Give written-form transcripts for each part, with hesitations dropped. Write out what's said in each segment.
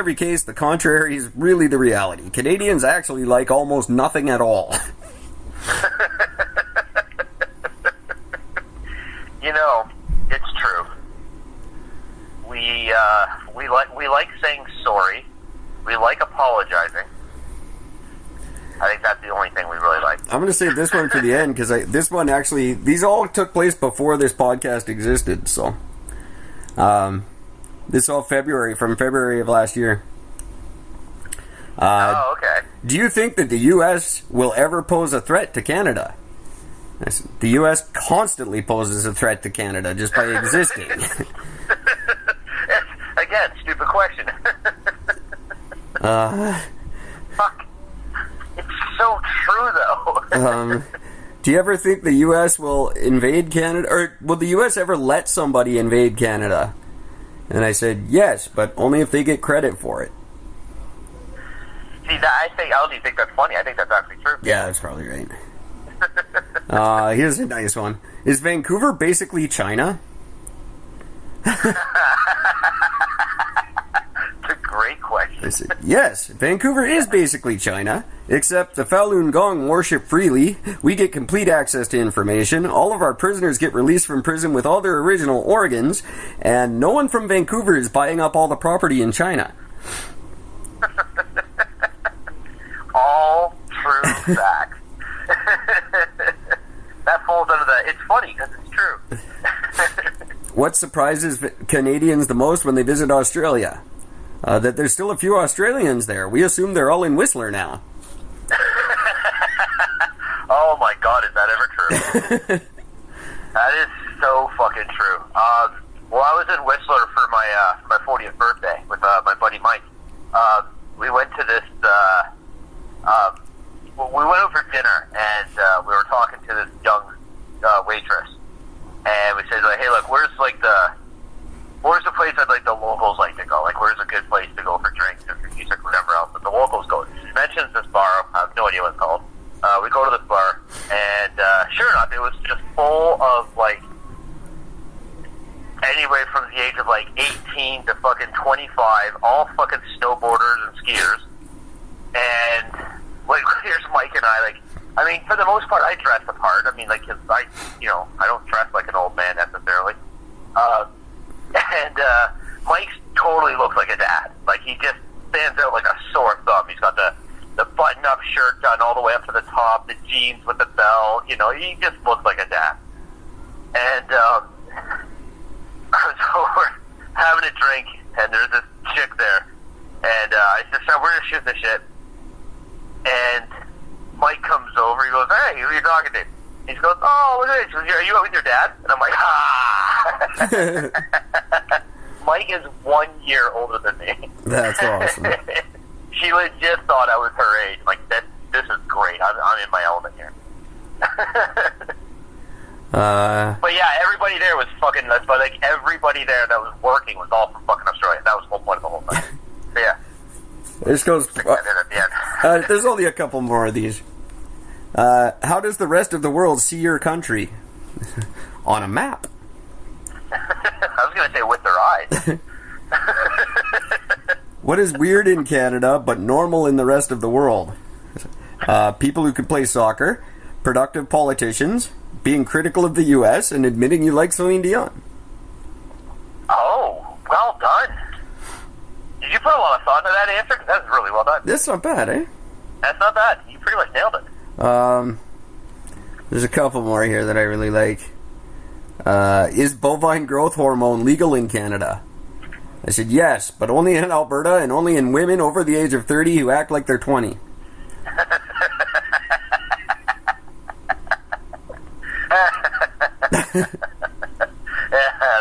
every case, the contrary is really the reality. Canadians actually like almost nothing at all. You know, it's true. We like saying sorry. We like apologizing. I think that's the only thing we really like. I'm going to save this one for the end, because this one actually, these all took place before this podcast existed, so. This is all from February of last year. Okay. Do you think that the U.S. will ever pose a threat to Canada? The U.S. constantly poses a threat to Canada just by existing. Again, stupid question. Fuck. It's so true, though. Do you ever think the U.S. will invade Canada? Or will the U.S. ever let somebody invade Canada? And I said, yes, but only if they get credit for it. See, I don't even think that's funny. I think that's actually true. Yeah, that's probably right. Here's a nice one. Is Vancouver basically China? It's a great question. I said, yes, Vancouver is basically China, except the Falun Gong worship freely, we get complete access to information, all of our prisoners get released from prison with all their original organs, and no one from Vancouver is buying up all the property in China. All true facts. That falls under the, it's funny because it's true. What surprises Canadians the most when they visit Australia? That there's still a few Australians there. We assume they're all in Whistler now. Oh my god, is that ever true? That is so fucking true. Well, I was in Whistler for my 40th birthday with my buddy Mike. We went to this, we went over for dinner, and we were talking to this young waitress, and we said, like, hey, look, where's the place that, like, the locals like to go? Like, where's a good place to go for drinks or for music or whatever else that the locals go? She mentions this bar. I have no idea what it's called. We go to this bar, and sure enough, it was just full of, like, anywhere from the age of, like, 18 to fucking 25, all fucking snowboarders and skiers. And, like, here's Mike and I, like, I mean, for the most part, I dress the part. I mean, like, 'cause I don't dress like an old man necessarily. And Mike totally looks like a dad. Like, he just stands out like a sore thumb. He's got the button-up shirt done all the way up to the top, the jeans with the belt. You know, he just looks like a dad. And so we're having a drink, and there's this chick there. And I just said, we're going to shoot the shit. And Mike comes over. He goes, hey, who are you talking to? He goes, oh, look at this. Are you out with your dad? And I'm like, ah. Mike is 1 year older than me. That's awesome. She legit thought I was her age. Like, this is great. I'm in my element here. But yeah, everybody there was fucking nuts. But like, everybody there that was working was all from fucking Australia. That was the whole point of the whole thing. So yeah. This goes. And then at the end. There's only a couple more of these. How does the rest of the world see your country? On a map. I was going to say with their eyes. What is weird in Canada but normal in the rest of the world? People who can play soccer, productive politicians, being critical of the U.S., and admitting you like Celine Dion. Oh, well done. Did you put a lot of thought into that answer? 'Cause that's really well done. That's not bad, eh? That's not bad. You pretty much nailed it. There's a couple more here that I really like. Is bovine growth hormone legal in Canada? I said yes, but only in Alberta and only in women over the age of 30 who act like they're 20. Yeah,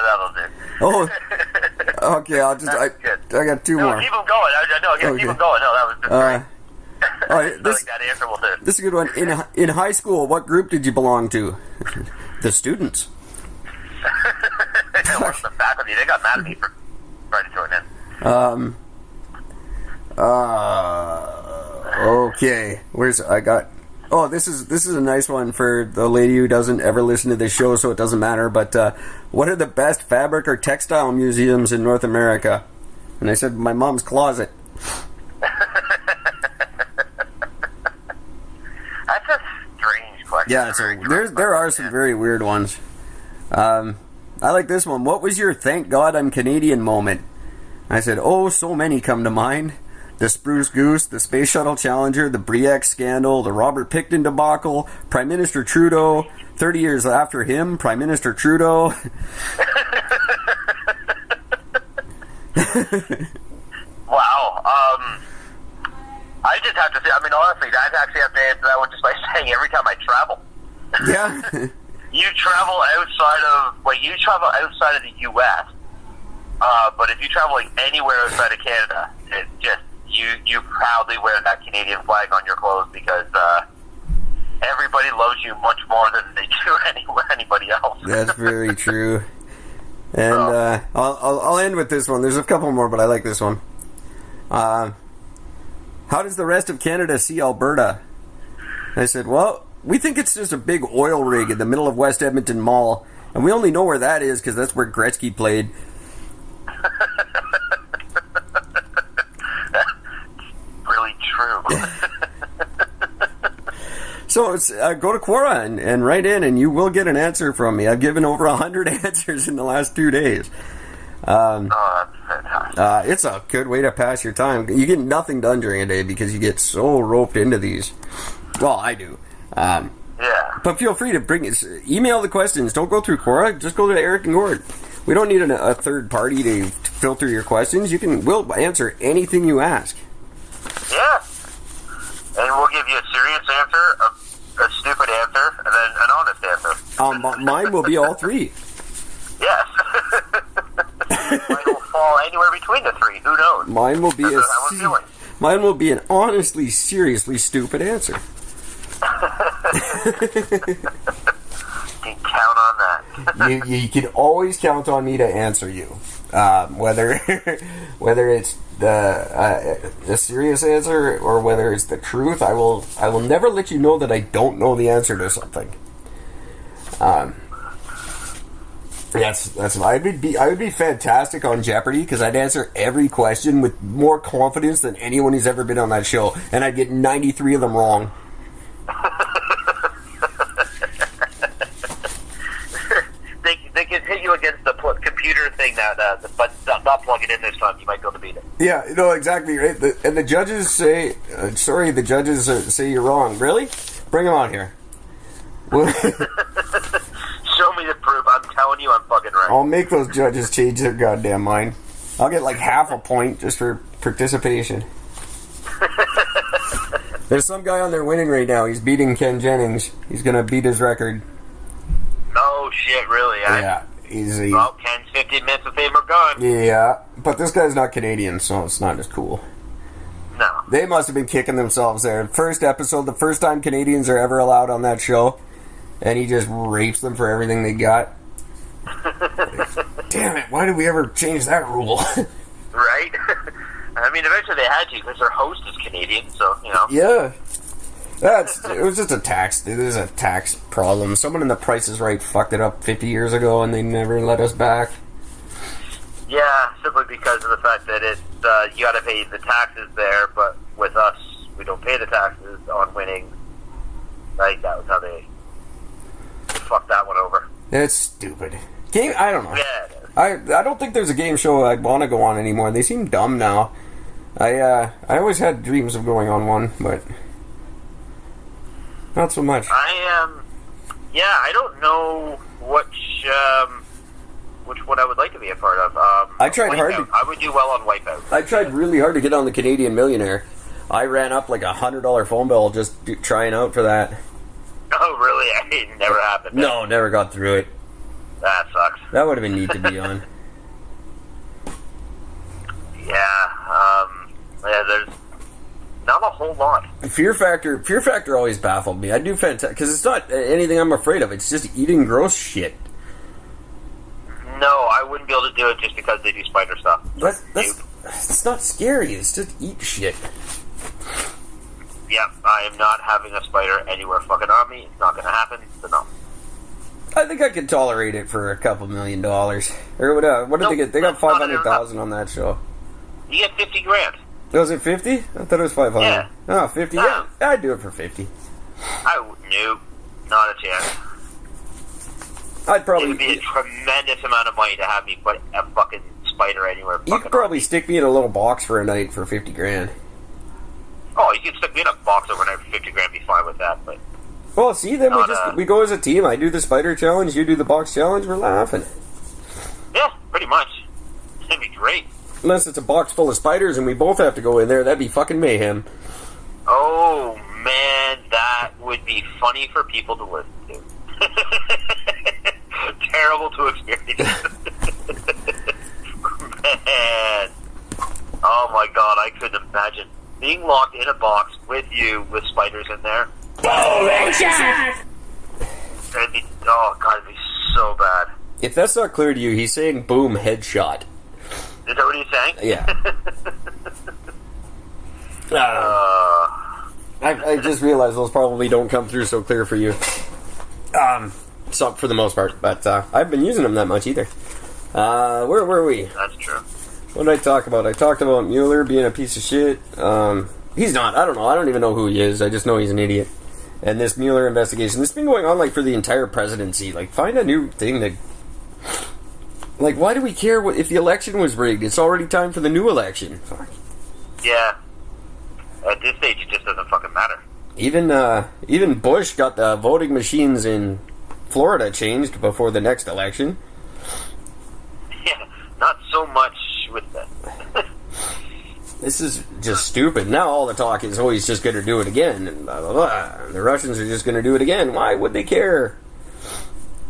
that'll do. Oh, okay. I got two more. Keep them going. Keep them going. No, that was just great. All right, this that answer will do. This is a good one. In high school, what group did you belong to? The students. What's the faculty? They got mad at me for trying to join in. Okay. This is a nice one for the lady who doesn't ever listen to this show, so it doesn't matter. But what are the best fabric or textile museums in North America? And I said, my mom's closet. That's a strange question. Yeah, so there are some very weird ones. I like this one. What was your thank God I'm Canadian moment? I said, oh, so many come to mind. The Spruce Goose, the Space Shuttle Challenger, the Briac scandal, the Robert Picton debacle, Prime Minister Trudeau, 30 years after him, Prime Minister Trudeau. Wow. I just have to say, I mean, honestly, I'd actually have to answer that one just by saying every time I travel. Yeah. You travel outside of the U.S., but if you travel like anywhere outside of Canada, it just, you proudly wear that Canadian flag on your clothes because everybody loves you much more than they do anybody else. That's very true. And I'll end with this one. There's a couple more, but I like this one. How does the rest of Canada see Alberta? I said, well, we think it's just a big oil rig in the middle of West Edmonton Mall, and we only know where that is because that's where Gretzky played. Really true. So it's, go to Quora and write in, and you will get an answer from me. I've given over 100 answers in the last 2 days. That's fantastic. It's a good way to pass your time. You get nothing done during a day because you get so roped into these. Well, I do. Yeah. But feel free to email the questions. Don't go through Quora. Just go to Eric and Gord. We don't need a third party to filter your questions. We'll answer anything you ask. Yeah. And we'll give you a serious answer, a stupid answer, and then an honest answer. Mine will be all three. Yes. Mine will fall anywhere between the three. Who knows? Mine will be an honestly, seriously stupid answer. You can count on that. you can always count on me to answer you, whether it's the serious answer or whether it's the truth. I will never let you know that I don't know the answer to something. I would be fantastic on Jeopardy because I'd answer every question with more confidence than anyone who's ever been on that show, and I'd get 93 of them wrong. They can hit you against the computer thing but not plug it in this time. You might be able to beat it. Yeah, no, exactly right. And the judges say, say you're wrong. Really? Bring them on here. Show me the proof. I'm telling you I'm fucking right. I'll make those judges change their goddamn mind. I'll get like half a point just for participation. There's some guy on there winning right now. He's beating Ken Jennings. He's going to beat his record. Oh, shit, really? Yeah. Well, 10, 15 minutes of fame are gone. Yeah, but this guy's not Canadian, so it's not as cool. No. They must have been kicking themselves there. First episode, the first time Canadians are ever allowed on that show, and he just rapes them for everything they got. Damn it, why did we ever change that rule? Right? I mean, eventually they had to, because their host is Canadian, so, you know. Yeah. It was just a tax. It is a tax problem. Someone in The Price is Right fucked it up 50 years ago, and they never let us back. Yeah, simply because of the fact that you got to pay the taxes there, but with us, we don't pay the taxes on winning. Like, that was how they fucked that one over. It's stupid. I don't know. Yeah, it is. I don't think there's a game show I'd want to go on anymore. They seem dumb now. I always had dreams of going on one, but not so much. I don't know which one I would like to be a part of. I tried hard to... I would do well on Wipeout. I tried really hard to get on the Canadian Millionaire. I ran up like $100 phone bill just trying out for that. Oh, really? It never happened. No, never got through it. That sucks. That would have been neat to be on. Yeah, there's not a whole lot. Fear Factor always baffled me. I do fantastic because it's not anything I'm afraid of. It's just eating gross shit. No, I wouldn't be able to do it just because they do spider stuff. It's not scary. It's just eat shit. Yep, I am not having a spider anywhere fucking on me. It's not going to happen, so no. I think I could tolerate it for $2 million. Or what did they get? They got $500,000 on that show. You get 50 grand. Was it 50? I thought it was 500. Yeah. Oh, 50? Yeah, I'd do it for 50. Nope. Not a chance. I'd probably... It would be a tremendous amount of money to have me put a fucking spider anywhere. You could probably stick me in a little box for a night for 50 grand. Oh, you could stick me in a box overnight for 50 grand, be fine with that, but... Well, see, then we go as a team. I do the spider challenge, you do the box challenge, we're laughing. Yeah, pretty much. That'd be great. Unless it's a box full of spiders and we both have to go in there, that'd be fucking mayhem. Oh, man, that would be funny for people to listen to. Terrible to experience. Man. Oh my god, I couldn't imagine being locked in a box with you with spiders in there. Holy shit! It'd be, oh god, it'd be so bad. If that's not clear to you, he's saying boom, headshot. Is that what he's saying? Yeah. I just realized those probably don't come through so clear for you. So for the most part, but I haven't been using them that much either. Where were we? That's true. What did I talk about? I talked about Mueller being a piece of shit. He's not. I don't know. I don't even know who he is. I just know he's an idiot. And this Mueller investigation, this has been going on like for the entire presidency. Like, find a new thing that... Like, why do we care if the election was rigged? It's already time for the new election. Fuck. Yeah. At this stage, it just doesn't fucking matter. Even Bush got the voting machines in Florida changed before the next election. Yeah, not so much with that. This is just stupid. Now all the talk is, oh, he's just going to do it again, and blah, blah, blah. And the Russians are just going to do it again. Why would they care?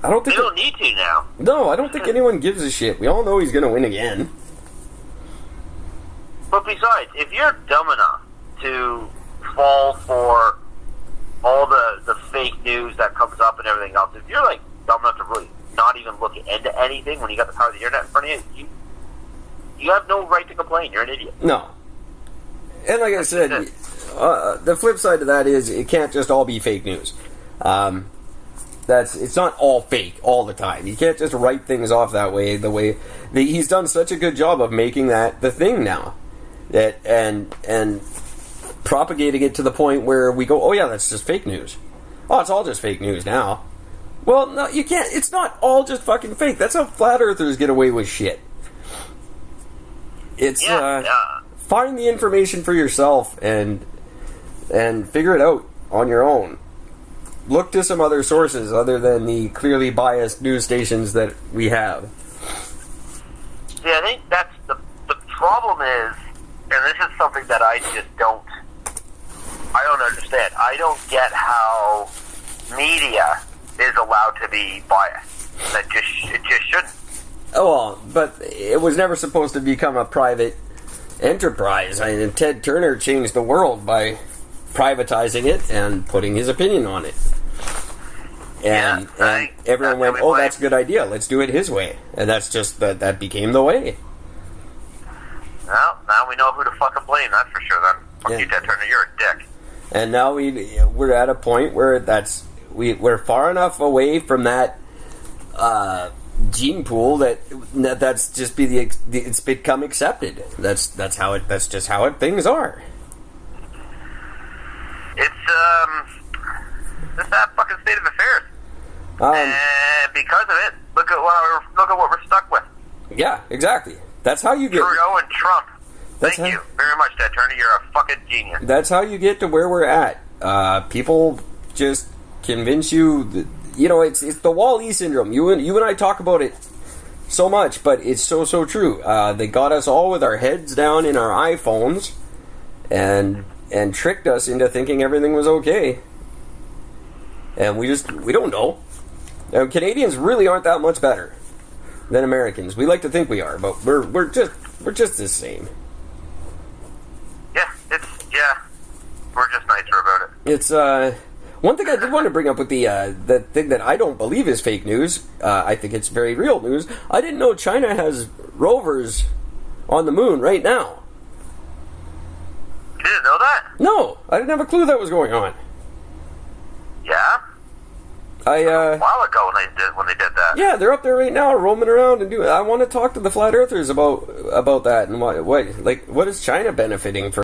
I don't think they don't need to now. No, I don't think anyone gives a shit. We all know he's going to win again. But besides, if you're dumb enough to fall for all the fake news that comes up and everything else, if you're like dumb enough to really not even look into anything when you got the power of the internet in front of you, you have no right to complain. You're an idiot. No. And like I said, the flip side of that is it can't just all be fake news. It's not all fake all the time. You can't just write things off that way. He's done such a good job of making that the thing now, and propagating it to the point where we go, oh yeah, that's just fake news. Oh, it's all just fake news now. Well, no, you can't. It's not all just fucking fake. That's how flat earthers get away with shit. It's find the information for yourself and figure it out on your own. Look to some other sources other than the clearly biased news stations that we have. See, I think that's the problem is, and this is something that I don't understand. I don't get how media is allowed to be biased. It just shouldn't. Oh, well, but it was never supposed to become a private enterprise. I mean, Ted Turner changed the world by privatizing it and putting his opinion on it. And everyone went, oh, that's a good idea. Let's do it his way. And that's just, that became the way. Well, now we know who to fucking blame, that's for sure then. Fuck you, Ted Turner, you're a dick. And now we're at a point where we're far enough away from that gene pool that's just it's become accepted. That's just how things are. It's that fucking state of affairs. And because of it, look at what we're stuck with. Yeah, exactly. That's how you get Trudeau and Trump. Thank you very much, Ted Turner. You're a fucking genius. That's how you get to where we're at. People just convince you. It's the Wall-E syndrome. You and I talk about it so much, but it's so true. They got us all with our heads down in our iPhones and tricked us into thinking everything was okay. And we don't know. Now, Canadians really aren't that much better than Americans. We like to think we are, but we're just the same. Yeah, we're just nicer about it. It's one thing I did want to bring up with the thing that I don't believe is fake news. I think it's very real news. I didn't know China has rovers on the moon right now. You didn't know that? No, I didn't have a clue that was going on. Yeah? A while ago when they did that. Yeah, they're up there right now, roaming around and doing. I want to talk to the flat earthers about that and what is China benefiting from?